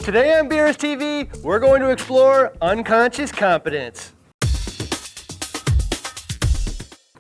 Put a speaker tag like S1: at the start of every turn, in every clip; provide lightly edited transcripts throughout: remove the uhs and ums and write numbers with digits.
S1: Today on BRStv, we're going to explore unconscious competence.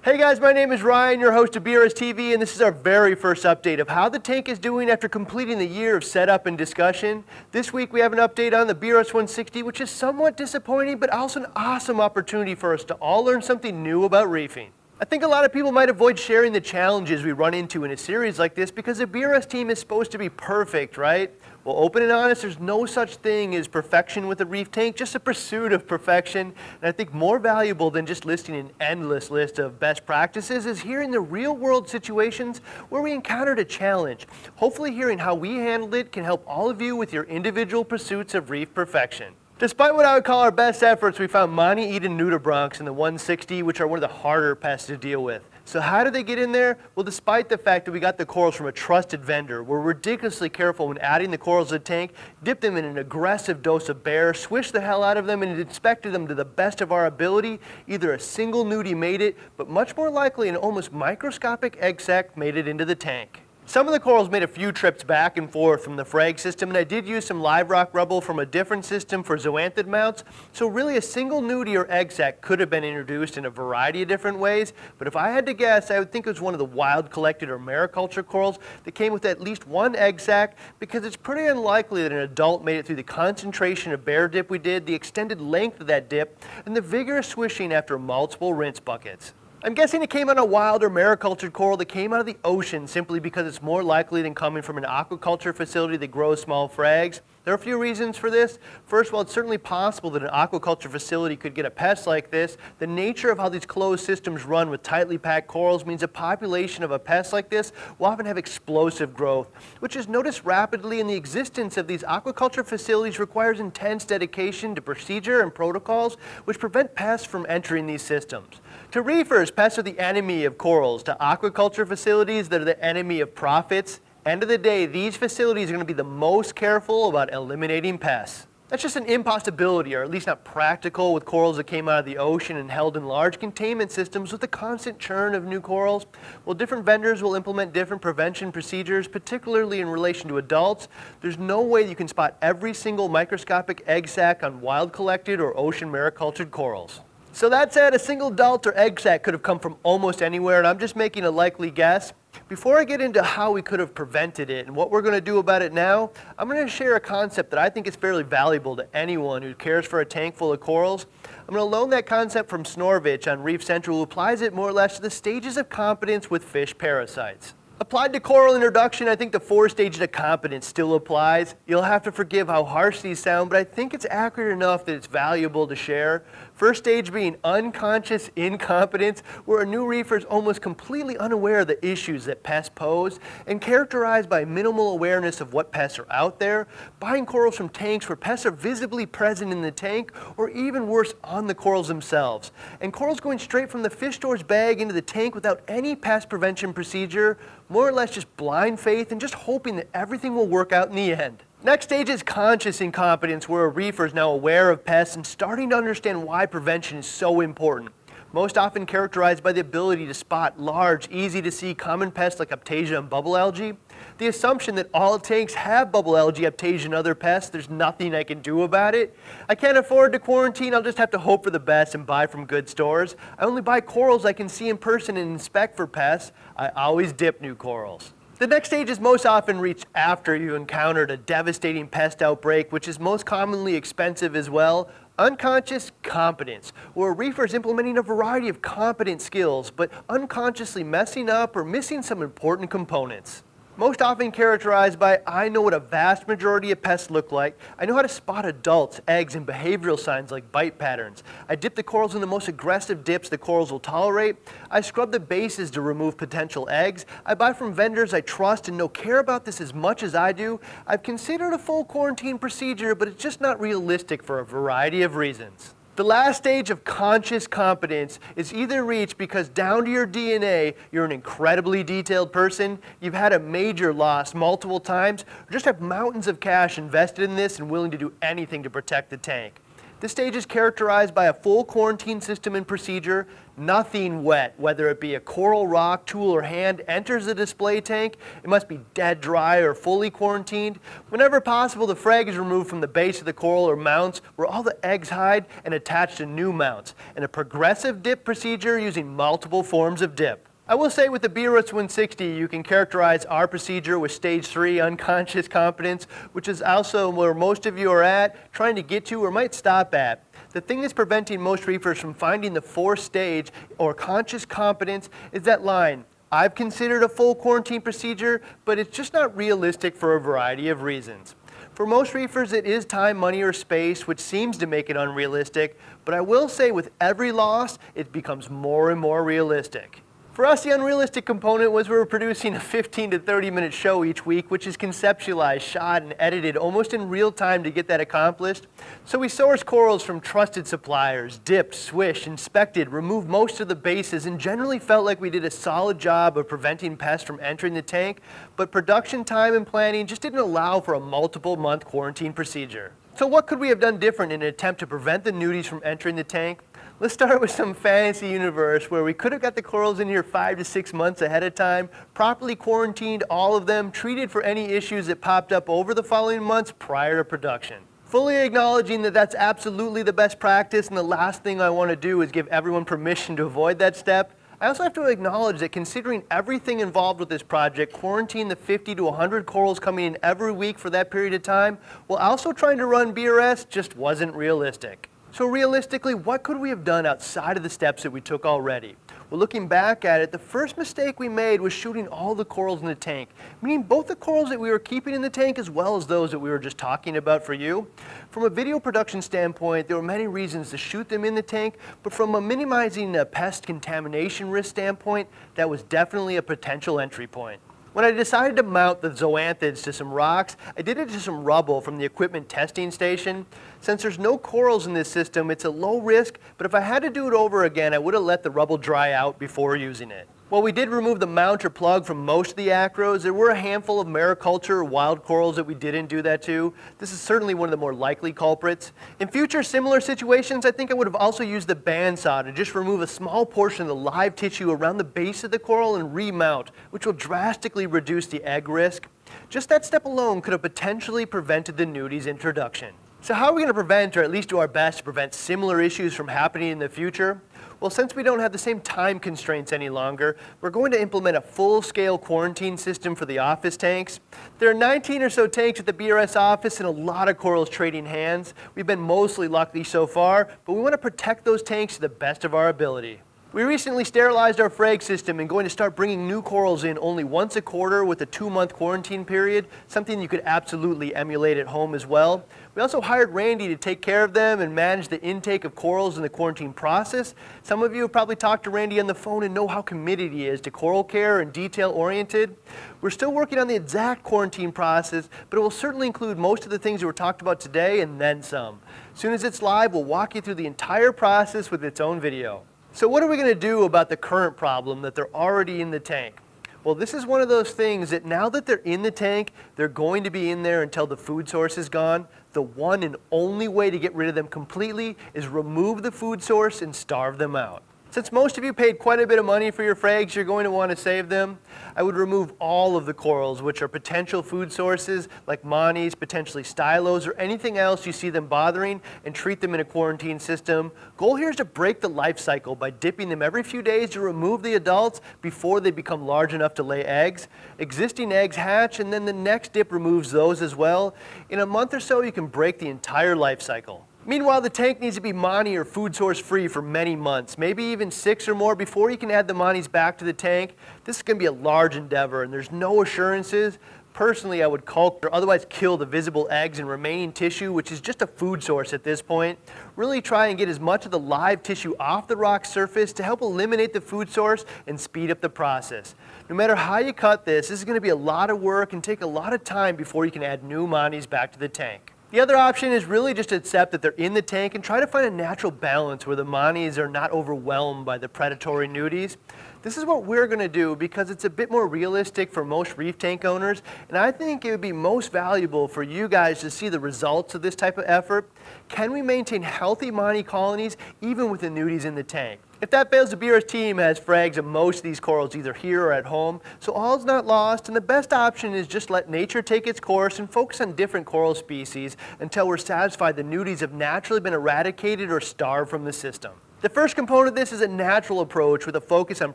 S1: Hey guys, my name is Ryan, your host of BRStv, and this is our very first update of how the tank is doing after completing the year of setup and discussion. This week we have an update on the BRS 160, which is somewhat disappointing, but also an awesome opportunity for us to all learn something new about reefing. I think a lot of people might avoid sharing the challenges we run into in a series like this because the BRS team is supposed to be perfect, right? Well, open and honest, there's no such thing as perfection with a reef tank, just a pursuit of perfection. And I think more valuable than just listing an endless list of best practices is hearing the real world situations where we encountered a challenge. Hopefully hearing how we handled it can help all of you with your individual pursuits of reef perfection. Despite what I would call our best efforts, we found money-eating nudibranchs in the 160, which are one of the harder pests to deal with. So how did they get in there? Well, despite the fact that we got the corals from a trusted vendor, we're ridiculously careful when adding the corals to the tank, dipped them in an aggressive dose of bear, swished the hell out of them, and inspected them to the best of our ability. Either a single nudie made it, but much more likely an almost microscopic egg sac made it into the tank. Some of the corals made a few trips back and forth from the frag system, and I did use some live rock rubble from a different system for zoanthid mounts, so really a single nudie or egg sac could have been introduced in a variety of different ways, but if I had to guess, I would think it was one of the wild collected or mariculture corals that came with at least one egg sac, because it's pretty unlikely that an adult made it through the concentration of bear dip we did, the extended length of that dip, and the vigorous swishing after multiple rinse buckets. I'm guessing it came on a wild or maricultured coral that came out of the ocean simply because it's more likely than coming from an aquaculture facility that grows small frags. There are a few reasons for this. First, while it's certainly possible that an aquaculture facility could get a pest like this, the nature of how these closed systems run with tightly packed corals means a population of a pest like this will often have explosive growth, which is noticed rapidly, and the existence of these aquaculture facilities requires intense dedication to procedure and protocols which prevent pests from entering these systems. To reefers, pests are the enemy of corals. To aquaculture facilities, they're the enemy of profits. End of the day, these facilities are going to be the most careful about eliminating pests. That's just an impossibility, or at least not practical, with corals that came out of the ocean and held in large containment systems with the constant churn of new corals. Well, different vendors will implement different prevention procedures, particularly in relation to adults. There's no way you can spot every single microscopic egg sac on wild collected or ocean maricultured corals. So that said, a single adult or egg sac could have come from almost anywhere, and I'm just making a likely guess. Before I get into how we could have prevented it and what we're going to do about it now, I'm going to share a concept that I think is fairly valuable to anyone who cares for a tank full of corals. I'm going to loan that concept from Snorvich on Reef Central, who applies it more or less to the stages of competence with fish parasites. Applied to coral introduction, I think the 4 stages of competence still applies. You'll have to forgive how harsh these sound, but I think it's accurate enough that it's valuable to share. First stage being unconscious incompetence, where a new reefer is almost completely unaware of the issues that pests pose, and characterized by minimal awareness of what pests are out there, buying corals from tanks where pests are visibly present in the tank, or even worse, on the corals themselves. And corals going straight from the fish store's bag into the tank without any pest prevention procedure, more or less just blind faith and just hoping that everything will work out in the end. Next stage is conscious incompetence, where a reefer is now aware of pests and starting to understand why prevention is so important. Most often characterized by the ability to spot large, easy to see common pests like Aptasia and bubble algae. The assumption that all tanks have bubble algae, Aptasia, and other pests, there's nothing I can do about it. I can't afford to quarantine, I'll just have to hope for the best and buy from good stores. I only buy corals I can see in person and inspect for pests. I always dip new corals. The next stage is most often reached after you encountered a devastating pest outbreak, which is most commonly expensive as well. Unconscious competence, where a reefer is implementing a variety of competent skills, but unconsciously messing up or missing some important components. Most often characterized by, I know what a vast majority of pests look like. I know how to spot adults, eggs, and behavioral signs like bite patterns. I dip the corals in the most aggressive dips the corals will tolerate. I scrub the bases to remove potential eggs. I buy from vendors I trust and know care about this as much as I do. I've considered a full quarantine procedure, but it's just not realistic for a variety of reasons. The last stage of conscious competence is either reached because down to your DNA, you're an incredibly detailed person, you've had a major loss multiple times, or just have mountains of cash invested in this and willing to do anything to protect the tank. This stage is characterized by a full quarantine system and procedure. Nothing wet, whether it be a coral, rock, tool, or hand, enters the display tank. It must be dead dry or fully quarantined. Whenever possible, the frag is removed from the base of the coral or mounts where all the eggs hide and attached to new mounts, and a progressive dip procedure using multiple forms of dip. I will say with the BRS 160, you can characterize our procedure with stage 3 unconscious competence, which is also where most of you are at, trying to get to or might stop at. The thing that's preventing most reefers from finding the 4th stage or conscious competence is that line. I've considered a full quarantine procedure, but it's just not realistic for a variety of reasons. For most reefers, it is time, money, or space, which seems to make it unrealistic, but I will say with every loss, it becomes more and more realistic. For us, the unrealistic component was we were producing a 15 to 30 minute show each week, which is conceptualized, shot, and edited almost in real time to get that accomplished. So we sourced corals from trusted suppliers, dipped, swished, inspected, removed most of the bases, and generally felt like we did a solid job of preventing pests from entering the tank, but production time and planning just didn't allow for a multiple month quarantine procedure. So what could we have done different in an attempt to prevent the nudies from entering the tank? Let's start with some fantasy universe where we could have got the corals in here 5 to 6 months ahead of time, properly quarantined all of them, treated for any issues that popped up over the following months prior to production. Fully acknowledging that that's absolutely the best practice, and the last thing I want to do is give everyone permission to avoid that step, I also have to acknowledge that considering everything involved with this project, quarantine the 50 to 100 corals coming in every week for that period of time, while also trying to run BRS just wasn't realistic. So realistically, what could we have done outside of the steps that we took already? Well, looking back at it, the first mistake we made was shooting all the corals in the tank, meaning both the corals that we were keeping in the tank as well as those that we were just talking about for you. From a video production standpoint, there were many reasons to shoot them in the tank, but from a minimizing a pest contamination risk standpoint, that was definitely a potential entry point. When I decided to mount the zoanthids to some rocks, I did it to some rubble from the equipment testing station. Since there's no corals in this system, it's a low risk, but if I had to do it over again, I would have let the rubble dry out before using it. While we did remove the mount or plug from most of the acros, there were a handful of mariculture or wild corals that we didn't do that to. This is certainly one of the more likely culprits. In future similar situations, I think I would have also used the bandsaw to just remove a small portion of the live tissue around the base of the coral and remount, which will drastically reduce the egg risk. Just that step alone could have potentially prevented the nudies' introduction. So how are we going to prevent, or at least do our best to prevent similar issues from happening in the future? Well, since we don't have the same time constraints any longer, we're going to implement a full-scale quarantine system for the office tanks. There are 19 or so tanks at the BRS office and a lot of corals trading hands. We've been mostly lucky so far, but we want to protect those tanks to the best of our ability. We recently sterilized our frag system and going to start bringing new corals in only once a quarter with a 2-month quarantine period, something you could absolutely emulate at home as well. We also hired Randy to take care of them and manage the intake of corals in the quarantine process. Some of you have probably talked to Randy on the phone and know how committed he is to coral care and detail-oriented. We're still working on the exact quarantine process, but it will certainly include most of the things that were talked about today and then some. As soon as it's live, we'll walk you through the entire process with its own video. So what are we going to do about the current problem that they're already in the tank? Well, this is one of those things that now that they're in the tank, they're going to be in there until the food source is gone. The one and only way to get rid of them completely is remove the food source and starve them out. Since most of you paid quite a bit of money for your frags, you're going to want to save them. I would remove all of the corals, which are potential food sources, like monies, potentially stylos, or anything else you see them bothering, and treat them in a quarantine system. Goal here is to break the life cycle by dipping them every few days to remove the adults before they become large enough to lay eggs. Existing eggs hatch, and then the next dip removes those as well. In a month or so, you can break the entire life cycle. Meanwhile, the tank needs to be moni or food source free for many months, maybe even 6 or more before you can add the monies back to the tank. This is going to be a large endeavor and there's no assurances. Personally, I would culk or otherwise kill the visible eggs and remaining tissue, which is just a food source at this point. Really try and get as much of the live tissue off the rock surface to help eliminate the food source and speed up the process. No matter how you cut this is going to be a lot of work and take a lot of time before you can add new monies back to the tank. The other option is really just to accept that they're in the tank and try to find a natural balance where the monies are not overwhelmed by the predatory nudies. This is what we're going to do because it's a bit more realistic for most reef tank owners, and I think it would be most valuable for you guys to see the results of this type of effort. Can we maintain healthy money colonies even with the nudies in the tank? If that fails, the BRS team has frags of most of these corals either here or at home, so all is not lost, and the best option is just let nature take its course and focus on different coral species until we're satisfied the nudies have naturally been eradicated or starved from the system. The first component of this is a natural approach with a focus on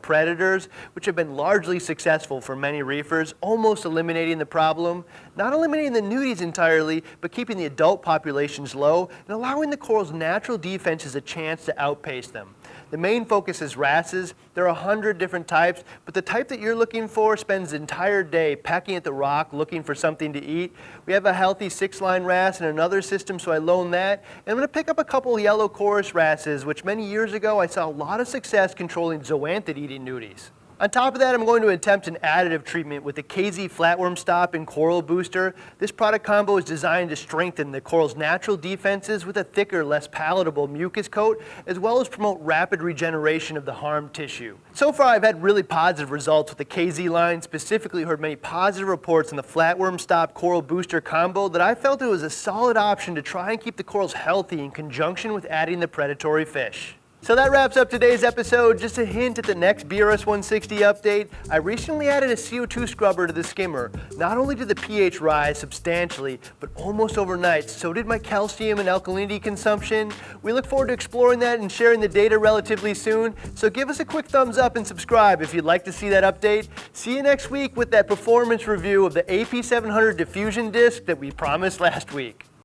S1: predators, which have been largely successful for many reefers, almost eliminating the problem. Not eliminating the nudies entirely, but keeping the adult populations low and allowing the coral's natural defenses a chance to outpace them. The main focus is wrasses. There are 100 different types, but the type that you're looking for spends the entire day pecking at the rock looking for something to eat. We have a healthy 6-line wrasse in another system, so I loaned that. And I'm going to pick up a couple yellow chorus wrasses, which many years ago I saw a lot of success controlling zoanthid-eating nudies. On top of that, I'm going to attempt an additive treatment with the KZ Flatworm Stop and Coral Booster. This product combo is designed to strengthen the coral's natural defenses with a thicker, less palatable mucus coat, as well as promote rapid regeneration of the harmed tissue. So far, I've had really positive results with the KZ line, specifically heard many positive reports on the Flatworm Stop Coral Booster combo that I felt it was a solid option to try and keep the corals healthy in conjunction with adding the predatory fish. So that wraps up today's episode. Just a hint at the next BRS 160 update. I recently added a CO2 scrubber to the skimmer. Not only did the pH rise substantially, but almost overnight, so did my calcium and alkalinity consumption. We look forward to exploring that and sharing the data relatively soon. So give us a quick thumbs up and subscribe if you'd like to see that update. See you next week with that performance review of the AP700 diffusion disc that we promised last week.